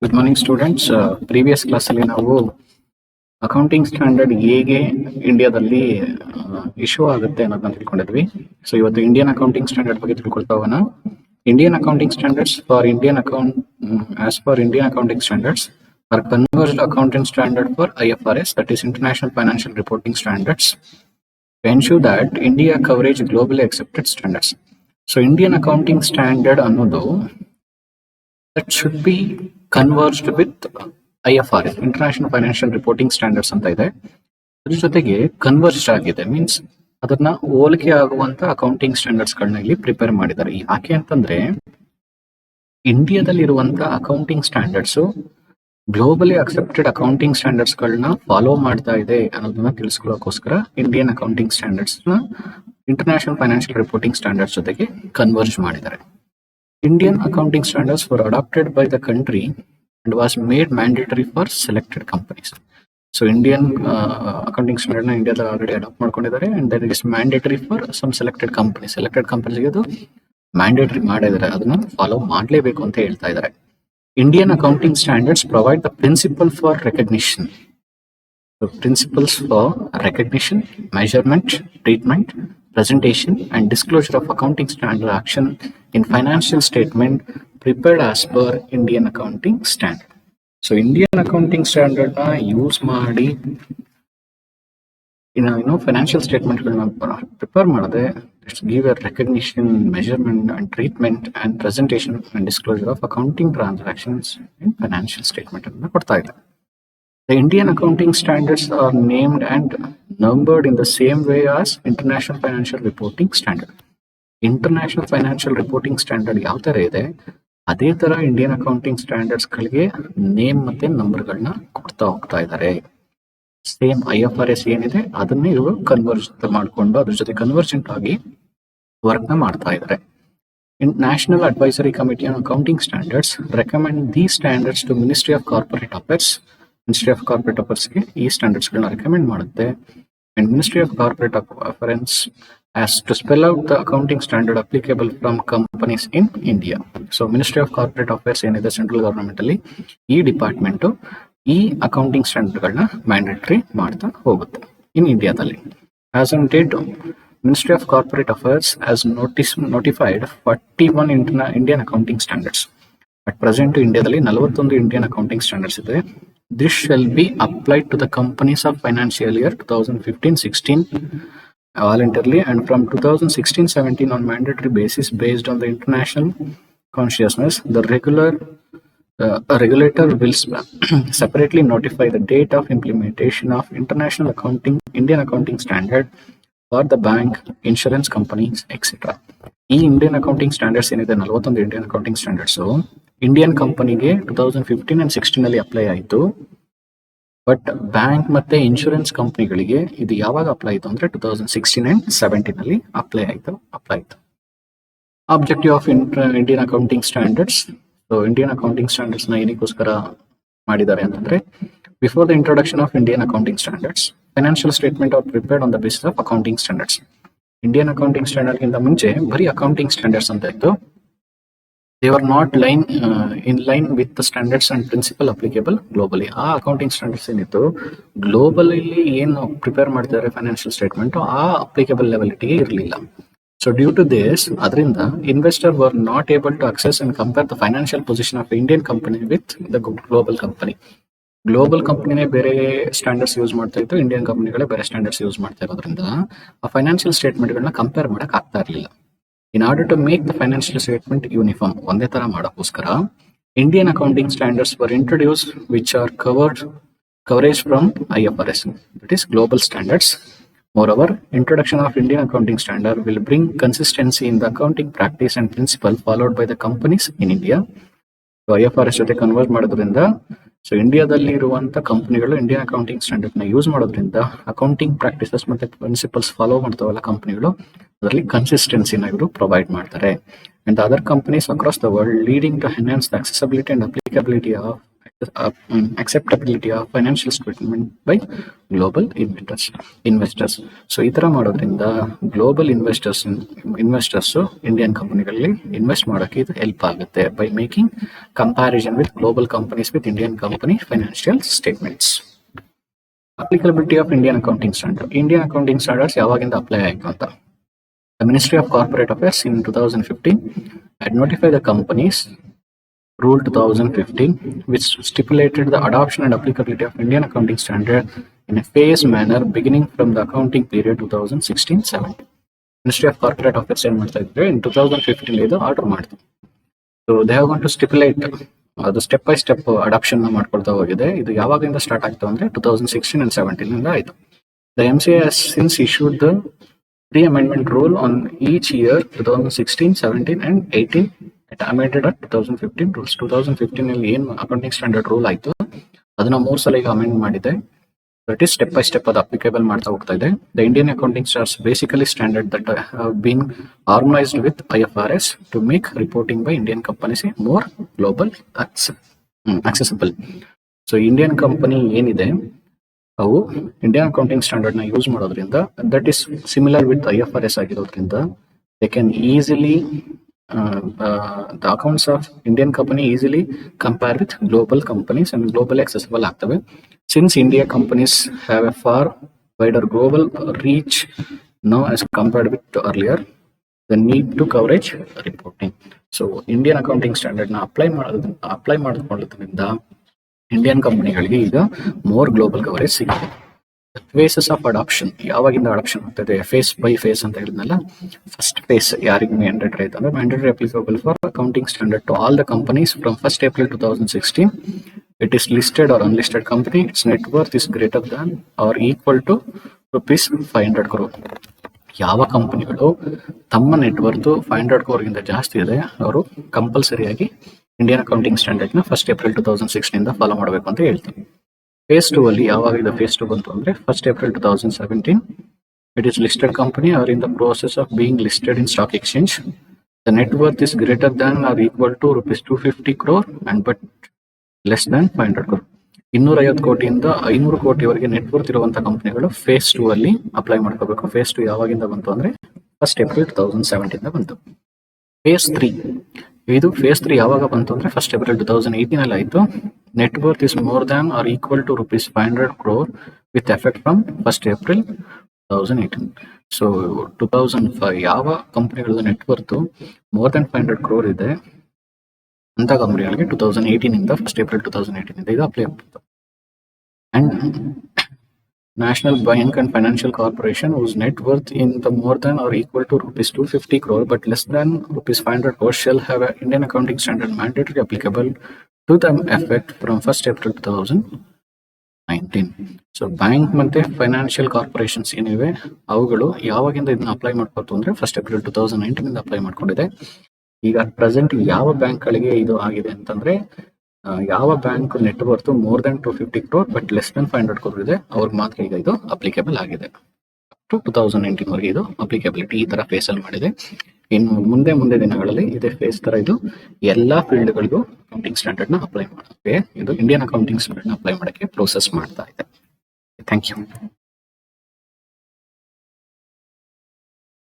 Good morning students. Previous ಕ್ಲಾಸಲ್ಲಿ ನಾವು accounting standard ಹೇಗೆ ಇಂಡಿಯಾದಲ್ಲಿ ಇಶ್ಯೂ ಆಗುತ್ತೆ ಅನ್ನೋದನ್ನ ತಿಳ್ಕೊಂಡಿದ್ವಿ. ಸೊ ಇವತ್ತು ಇಂಡಿಯನ್ ಅಕೌಂಟಿಂಗ್ ಸ್ಟ್ಯಾಂಡರ್ಡ್ ಬಗ್ಗೆ ತಿಳ್ಕೊಳ್ತಾ ಹೋಗೋಣ. Indian accounting standards for Indian account as for Indian accounting standards are converged accounting standard for IFRS, that is International Financial Reporting Standards, to ensure that India coverage globally accepted standards. So Indian accounting standard ಅನ್ನೋದು that should be converged with IFRS, International Financial Reporting Standards ಅಂತ ಇದೆ. ಅದ್ರ ಜೊತೆಗೆ converge ಆಗಿದೆ, means ಅದನ್ನ ಹೋಲಿಕೆ ಆಗುವಂತ accounting standards ಗಳನ್ನ ಇಲ್ಲಿ ಪ್ರಿಪೇರ್ ಮಾಡಿದ್ದಾರೆ. ಯಾಕೆ ಅಂತಂದ್ರೆ ಇಂಡಿಯಾದಲ್ಲಿ ಇರುವಂತ accounting standards globally accepted accounting standards ಗಳನ್ನ ಫಾಲೋ ಮಾಡ್ತಾ ಇದೆ ಅನ್ನೋದನ್ನ ತಿಳಿಸ್ಕೊಳ್ಳೋಕೋಸ್ಕರ ಇಂಡಿಯನ್ ಅಕೌಂಟಿಂಗ್ ಸ್ಟ್ಯಾಂಡರ್ಡ್ಸ್ ನ ಇಂಟರ್ನ್ಯಾಷನಲ್ ಫೈನಾನ್ಷಿಯಲ್ ರಿಪೋರ್ಟಿಂಗ್ ಸ್ಟ್ಯಾಂಡರ್ಡ್ಸ್ ಜೊತೆಗೆ ಕನ್ವರ್ಜ್ ಮಾಡಿದ್ದಾರೆ. Indian accounting standards were adopted by the country and was made mandatory for selected companies. So Indian accounting standard na India already adopt ಮಾಡ್ಕೊಂಡಿದ್ದಾರೆ, and then it is mandatory for some selected companies. Selected companies ಗೆ ಅದು mandatory ಮಾಡಿದ್ದಾರೆ, ಅದನ್ನ follow ಮಾಡಲೇಬೇಕು ಅಂತ ಹೇಳ್ತಾ ಇದ್ದಾರೆ. Indian accounting standards provide the principle for recognition. So principles for recognition, measurement, treatment, presentation and disclosure of accounting standard action in financial statement prepared as per Indian accounting standard. So Indian accounting standard na use ಮಾಡಿ financial statement ಗಳನ್ನ prepare ಮಾಡದೆ give a recognition, measurement and treatment and presentation and disclosure of accounting transactions in financial statement ಅನ್ನು ಕೊಡ್ತಾ ಇದೆ. The Indian accounting standards are named and numbered in the same way as International Financial Reporting Standard. International Financial Reporting Standard ಯಾವ ತರ ಇದೆ ಅದೇ ತರ Indian accounting standards ಗಳಿಗೆ name ಮತ್ತೆ ನಂಬರ್ ಗಳನ್ನ ಕೊಡ್ತಾ ಹೋಗ್ತಾ ಇದ್ದಾರೆ. ಸೇಮ್ IFRS ಏನಿದೆ ಅದನ್ನೇ ಇವರು ಕನ್ವರ್ಜ್ ಮಾಡ್ಕೊಂಡು ಅದ್ರ ಜೊತೆ ಕನ್ವರ್ಜೆಂಟ್ ಆಗಿ ವರ್ಕ್ ನ ಮಾಡ್ತಾ ಇದ್ದಾರೆ. National Advisory Committee on Accounting Standards recommend these standards to Ministry of Corporate Affairs. Ministry of corporate affairs ಗೆ ಈ ಸ್ಟ್ಯಾಂಡರ್ಡ್ಸ್ ಗಳನ್ನ ರೆಕಮೆಂಡ್ ಮಾಡುತ್ತೆ. And ministry of corporate affairs has to spell out the accounting standard applicable from companies in India. So ministry of corporate affairs ಏನಿದೆ central government ಅಲ್ಲಿ, ಈ department ಈ accounting standard ಗಳನ್ನ mandatory ಮಾಡ್ತಾ ಹೋಗುತ್ತೆ ಇನ್ ಇಂಡಿಯಾದಲ್ಲಿ. As on date, ministry of corporate affairs has notified 41 Indian accounting standards. At present ಇಂಡಿಯಾದಲ್ಲಿ 41 Indian accounting standards ಇದೆ. This shall be applied to the companies of financial year 2015-16 voluntarily, and from 2016-17 on mandatory basis based on the international consciousness. The regulator will separately notify the date of implementation of Indian accounting standard for the bank, insurance companies, etc. ಈ Indian accounting standards ಏನಿದೆ 41 Indian accounting standards Indian ಕಂಪನಿಗೆ 2015 and 16 ಅಲ್ಲಿ apply ಆಯಿತು. But bank ಮತ್ತೆ insurance ಕಂಪನಿಗಳಿಗೆ ಇದು ಯಾವಾಗ apply ಆಯಿತು ಅಂದ್ರೆ 2016 and 17 ಅಲ್ಲಿ ಅಪ್ಲೈ ಆಯಿತು. Objective of Indian accounting standards. So Indian accounting standards ನ ಏನಕ್ಕೋಸ್ಕರ ಮಾಡಿದ್ದಾರೆ ಅಂತಂದ್ರೆ, before the introduction of Indian accounting standards, financial statement are prepared on the basis of accounting standards. Indian accounting standard ಗಿಂತ ಮುಂಚೆ ಬರೀ accounting standards ಅಂತ ಇತ್ತು. They are not in line with the standards and principle applicable globally. ಆ accounting standards ಏನಿತ್ತು global ಇಲ್ಲಿ ಏನು prepare ಮಾಡ್ತಿದ್ದಾರೆ ಫೈನಾನ್ಷಿಯಲ್ ಸ್ಟೇಟ್ಮೆಂಟ್, ಆ ಅಪ್ಲಿಕೇಬಲ್ ಲೆವೆಲಿಟಿಗೆ ಇರಲಿಲ್ಲ. ಸೊ ಡ್ಯೂ ಟು ದಿಸ್, ಅದರಿಂದ investor were not able to access and compare the financial position of Indian company with the global company. Global ಕಂಪನಿನೇ ಬೇರೆ ಸ್ಟ್ಯಾಂಡರ್ಡ್ಸ್ ಯೂಸ್ ಮಾಡ್ತಾ ಇತ್ತು, ಇಂಡಿಯನ್ ಕಂಪನಿಗಳೇ ಬೇರೆ ಸ್ಟ್ಯಾಂಡರ್ಡ್ಸ್ ಯೂಸ್ ಮಾಡ್ತಾ ಇರೋದ್ರಿಂದ ಆ ಫೈನಾನ್ಷಿಯಲ್ ಸ್ಟೇಟ್ಮೆಂಟ್ ಗಳನ್ನ ಕಂಪೇರ್ ಮಾಡಕ್ ಆಗ್ತಾ ಇರಲಿಲ್ಲ. In order to make the financial statement uniform, ಒಂದೇ ತರ ಮಾಡೋಕ್ಕೋಸ್ಕರ Indian accounting standards were introduce which are coverage from IFRS, that is global standards. Moreover, introduction of Indian accounting standard will bring consistency in the accounting practice and principle followed by the companies in India. So IFRS ಜೊತೆ convert ಮಾಡೋದ್ರಿಂದ, so ಇಂಡಿಯಾದಲ್ಲಿ ಇರುವಂತ ಕಂಪನಿಗಳು Indian accounting standard ನ use ಮಾಡೋದ್ರಿಂದ accounting practices ಮತ್ತೆ principles follow ಮಾಡ್ತಾವಲ್ಲ ಕಂಪನಿಗಳು, ಅದರಲ್ಲಿ ಕನ್ಸಿಸ್ಟೆನ್ಸಿನ ಇವರು ಪ್ರೊವೈಡ್ ಮಾಡ್ತಾರೆ. And other companies across the world leading to enhance the accessibility and applicability of acceptability of financial statement by global investors. So ಈ ತರ ಮಾಡೋದ್ರಿಂದ ಗ್ಲೋಬಲ್ ಇನ್ವೆಸ್ಟರ್ಸ್ ಇಂಡಿಯನ್ ಕಂಪನಿಗಳಲ್ಲಿ ಇನ್ವೆಸ್ಟ್ ಮಾಡೋಕೆ ಇದು ಹೆಲ್ಪ್ ಆಗುತ್ತೆ by making comparison with global companies with Indian company financial statements. Applicability of Indian accounting standard. Indian accounting standards ಯಾವಾಗಿಂದ apply ಆಯಿತು ಅಂತ. The Ministry of Corporate Affairs in 2015 had notified the companies Rule 2015, which stipulated the adoption and applicability of Indian accounting standard in a phased manner beginning from the accounting period 2016-17. Ministry of Corporate Affairs in 2015 ಇದು ಆರ್ಡರ್ ಮಾಡಿತು. So they have got to stipulate ಅದು step by step adoption ಮಾಡ್ಕೊಳ್ತಾ ಹೋಗಿದೆ. ಇದು ಯಾವಾಗಿಂದ start ಆಗ್ತದೆ ಅಂದ್ರೆ 2016 and 17 ಇಂದ ಆಯಿತು. The MCA has since issued the pre-amendment rule on each year 2016, 17 and 18. It amended at 2015 rules. 2015 ಅಲ್ಲಿ ಏನು ಅಕೌಂಟಿಂಗ್ ಸ್ಟ್ಯಾಂಡರ್ಡ್ ರೂಲ್ ಆಯಿತು ಅದನ್ನ 3 ಸಲ ಈಗ ಅಮೆಂಡ್ ಮಾಡಿದೆ. That is step by step ಅದು ಅಪ್ಲಿಕೇಬಲ್ ಮಾಡ್ತಾ ಹೋಗ್ತಾ ಇದೆ. The Indian accounting standards basically standard that have been harmonised with IFRS to make reporting by Indian companies more global accessible. So Indian company ಏನಿದೆ ಅವು Indian accounting standard ನ use ಮಾಡೋದ್ರಿಂದ that is similar with IFRS ಆಗಿರೋದ್ರಿಂದ they can easily the accounts of Indian company easily compare with global companies and globally accessible ಆಗ್ತವೆ. Since India companies have a far wider global reach now as compared with earlier, the need to coverage reporting. So Indian accounting standard ನ apply ಮಾಡೋದ್ರಿಂದ ಇಂಡಿಯನ್ ಕಂಪನಿಗಳಿಗೆ ಈಗ more global coverage ಸಿಗುತ್ತೆ. Phases of adoption. ಯಾವಾಗಿಂದ adoption ಆಗ್ತದೆ phase by phase ಅಂತ ಹೇಳಿದ್ನಲ್ಲ. ಫಸ್ಟ್ ಫೇಸ್ ಯಾರಿಗೆ ಮ್ಯಾಂಡೇಟರಿ ಆಯ್ತು ಅಂದ್ರೆ mandatory applicable for accounting standard to all the companies from 1st April 2016. It is listed or unlisted company. Its net worth is greater than or equal to ₹500 crore. ಯಾವ ಕಂಪನಿಗಳು ತಮ್ಮ net worth 500 crore ಗಿಂತ ಜಾಸ್ತಿ ಇದೆ ಅವರು ಕಂಪಲ್ಸರಿಯಾಗಿ Indian accounting standard ನ 1st April 2016 ಇಂದ follow ಮಾಡಬೇಕು ಅಂತ ಹೇಳ್ತೀವಿ. ಫೇಸ್ 2 ಅಲ್ಲಿ ಯಾವಾಗ ಇದು ಫೇಸ್ 2 ಬಂತು ಅಂದ್ರೆ 1st April 2017. It is listed company are in the process of being listed in stock exchange. The net worth is greater than or equal to ₹250 crore and but less than 500 crore. 250 ಕೋಟಿಯಿಂದ 500 ಕೋಟಿವರೆಗೆ net worth ಇರುವಂತಹ ಕಂಪನಿಗಳು face 2 ಅಲ್ಲಿ apply ಮಾಡ್ಕೋಬೇಕು. Face 2 ಯಾವಾಗಿಂದ ಬಂತು ಅಂದ್ರೆ 1st April 2017 ಇಂದ ಬಂತು. ಫೇಸ್ 3 ಇದು ಫೇಸ್ 3 ಯಾವಾಗ ಬಂತು ಅಂದ್ರೆ 1st April 2018 ಅಲ್ಲಿ ಆಯ್ತು. Net worth is more than or equal to ₹500 crore with effect from 1st April 2018. So 2005 ಯಾವ ಕಂಪನಿಗಳ net worth more than 500 crore ಇದೆ ಅಂತ ಕಂಪನಿಗಳಿಗೆ 2018 ಇಂದ 1st April 2018 ಇಂದ ಇದು ಅಪ್ಲೈ ಆಗ್ತಿತ್ತು. And National Bank and Financial Corporation whose net worth in the more than or equal to ₹250 crore but less than ₹500 crore shall have an Indian accounting standard mandatory applicable to them effect from 1st April 2019. So bank ಮತ್ತೆ financial corporations ಏನಿವೆ ಅವುಗಳು ಯಾವಾಗಿಂದ ಇದನ್ನ apply ಮಾಡ್ಕೊತು ಅಂದ್ರೆ 1st April 2019 ಇಂದ apply ಮಾಡ್ಕೊಂಡಿದೆ. ಈಗ present ಯಾವ ಬ್ಯಾಂಕ್ ಗಳಿಗೆ ಇದು ಆಗಿದೆ ಅಂತಂದ್ರೆ ಯಾವ bank net worth more than 250 crore but less than 500 crore ಇದೆ ಅವ್ರಿಗೆ ಮಾತ್ರ ಈಗ ಇದು ಅಪ್ಲಿಕೇಬಲ್ ಆಗಿದೆ. ಟು 2019 ವರೆಗೆ ಇದು ಅಪ್ಲಿಕಬಿಲಿಟಿ ಈ ತರ ಫೇಸ್ ಅಲ್ಲಿ ಮಾಡಿದೆ. ಇನ್ನು ಮುಂದೆ ದಿನಗಳಲ್ಲಿ ಇದೇ ಫೇಸ್ ತರ ಇದು ಎಲ್ಲಾ ಫೀಲ್ಡ್ ಗಳಿಗೂ ಅಕೌಂಟಿಂಗ್ ಸ್ಟ್ಯಾಂಡರ್ಡ್ ನ ಅಪ್ಲೈ ಮಾಡೋಕೆ ಇದು ಇಂಡಿಯನ್ ಅಕೌಂಟಿಂಗ್ ಸ್ಟ್ಯಾಂಡರ್ಡ್ ನ ಅಪ್ಲೈ ಮಾಡಕ್ಕೆ ಪ್ರೋಸೆಸ್ ಮಾಡ್ತಾ ಇದೆ. Thank you.